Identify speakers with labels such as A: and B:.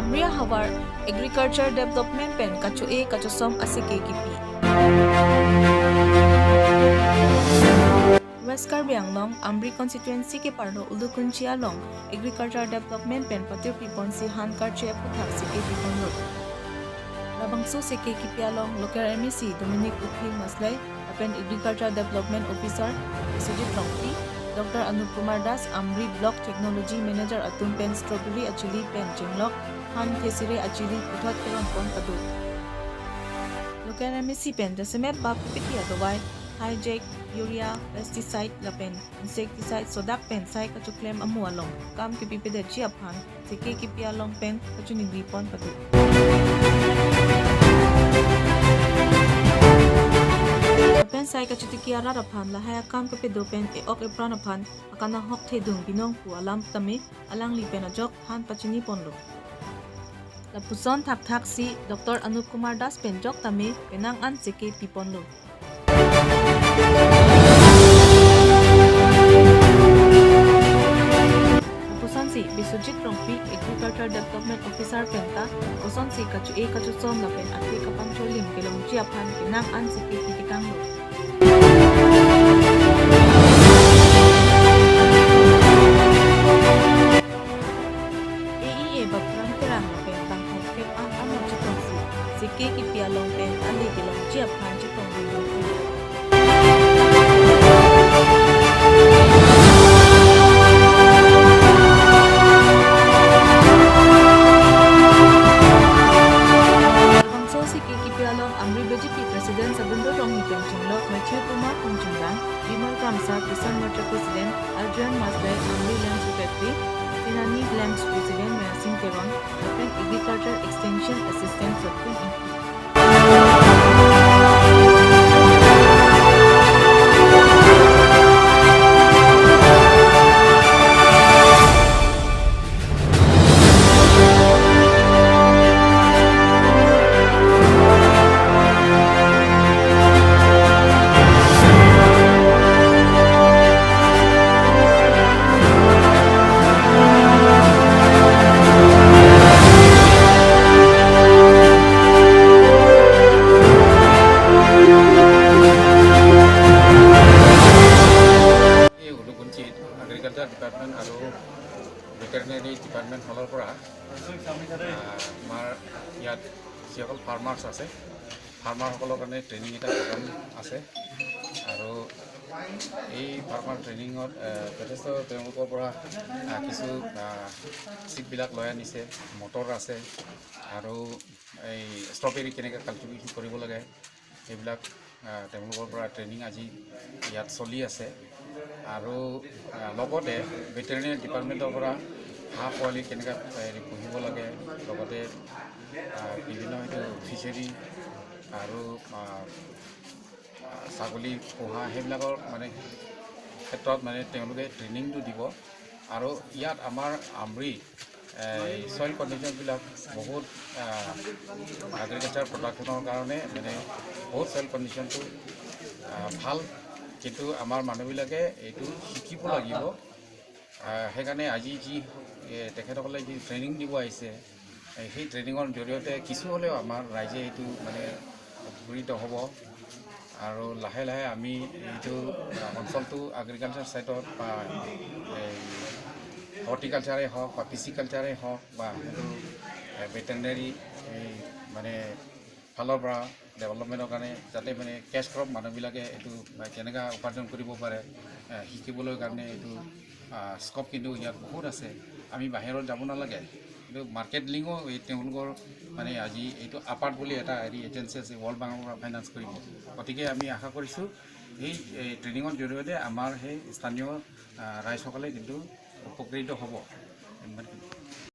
A: Amria Hawar Agriculture Development Pen kacu A kacu som ASEKKP West Karbi Anglong Amri constituency ke parno Ulukunchia Long Agriculture Development Pen patir piponsi Han Karche Puthak ASEKKP Ponlo Labangso ASEKKP Along Local MEC Dominic Ukhi Maslay Pen Agriculture Development Officer Sujit Rongpi Dr. Anup Kumar Das Amri Block Technology Manager Atum Pen Strawberry Achili Pen Jinglok Han Thesire Achili Puthot Peron Pon Padu Local MEC Pen Decimet Bab Piti Adawai Hijack Urea Pesticide Lapen Insecticide Sodak Pen Sai Kachu Claim Amu Along Kam Kipi De Chiaphan ASEKKP Along Pen Kachu Ningri Pon Padu Pen sai ka chutiki ara raphan la haya kam ka pe do pen e ok e pran aphan akana hok the dung binong pu alam tame alang li pen ajok han pachini ponlo la puson thak thak si Dr. Anup Kumar Das pen jok tame penang an ASEKKP ponlo puson si Bisujit Rongpi Agriculture Development Officer penta puson si kachu e kachu som la pen atri kapang cholim kelong chi aphan penang an ASEKKP tikanglo ASEKKP Along Pen Ali Gelong Chiap Han Chitong Binong Bangso ASEKKP Along Amri BJP President Sabundo Ronghi Penchunglok Matthew Kumar Pongchunglang Bimal Kamsa Kisan Morcha President Adrian Masbay Amri Lands Secretary Sinani Lands President Singh Teron Pen Agriculture Extension Assistant Sotpin Inc
B: department আৰু veterinary department ফালৰ পৰা আমাৰ ইয়াত যিসকল farmers আছে ফাৰ্মাৰসকলৰ কাৰণে training এটা programme আছে আৰু এই ফাৰ্মাৰ ট্ৰেইনিঙত যথেষ্ট তেওঁলোকৰ পৰা কিছু চিপবিলাক লৈ আনিছে মটৰ আছে আৰু এই ষ্ট্ৰবেৰী কেনেকৈ কাল্টিভেশ্যন কৰিব লাগে এইবিলাক তেওঁলোকৰ পৰা ট্ৰেইনিং আজি ইয়াত চলি আছে আৰু লগতে ভেটেৰিনেৰী ডিপাৰ্টমেণ্টৰ পৰা হাঁহ পোৱালি কেনেকৈ পুহিব লাগে লগতে বিভিন্ন হয়তো ফিচাৰী আৰু ছাগলী পোহা সেইবিলাকৰ মানে ক্ষেত্ৰত মানে তেওঁলোকে ট্ৰেইনিংটো দিব আৰু ইয়াত আমাৰ আমৰি সয়েল কণ্ডিশ্যনবিলাক বহুত এগ্ৰিকালচাৰ প্ৰডাকশ্যনৰ কাৰণে মানে বহুত সয়েল কণ্ডিশ্যনটো ভাল কিন্তু আমাৰ মানুহবিলাকে এইটো শিকিব লাগিব সেইকাৰণে আজি যি তেখেতসকলে যি ট্ৰেইনিং দিব আহিছে সেই ট্ৰেইনিঙৰ জৰিয়তে কিছু হ'লেও আমাৰ ৰাইজে এইটো মানে উপকৃত হ'ব আৰু লাহে লাহে আমি এইটো অঞ্চলটো এগ্ৰিকালচাৰ ছাইটত বা হৰ্টিকালচাৰে হওক বা পিচিকালচাৰে হওক বা সেইটো ভেটেৰিনেৰী মানে ফালৰ পৰা ডেভেলপমেণ্টৰ কাৰণে যাতে মানে কেছ ক্ৰপ মানুহবিলাকে এইটো কেনেকৈ উপাৰ্জন কৰিব পাৰে শিকিবলৈ কাৰণে এইটো স্ক'প কিন্তু ইয়াত বহুত আছে আমি বাহিৰত যাব নালাগে কিন্তু মাৰ্কেট লিংকো এই তেওঁলোকৰ মানে আজি এইটো আপাৰ্ট বুলি এটা হেৰি এজেঞ্চি আছে ৱৰ্ল্ড বেংকৰ পৰা ফাইনেন্স কৰিব গতিকে আমি আশা কৰিছোঁ এই ট্ৰেইনিঙৰ জৰিয়তে আমাৰ সেই স্থানীয় ৰাইজসকলে কিন্তু উপকৃত হ'ব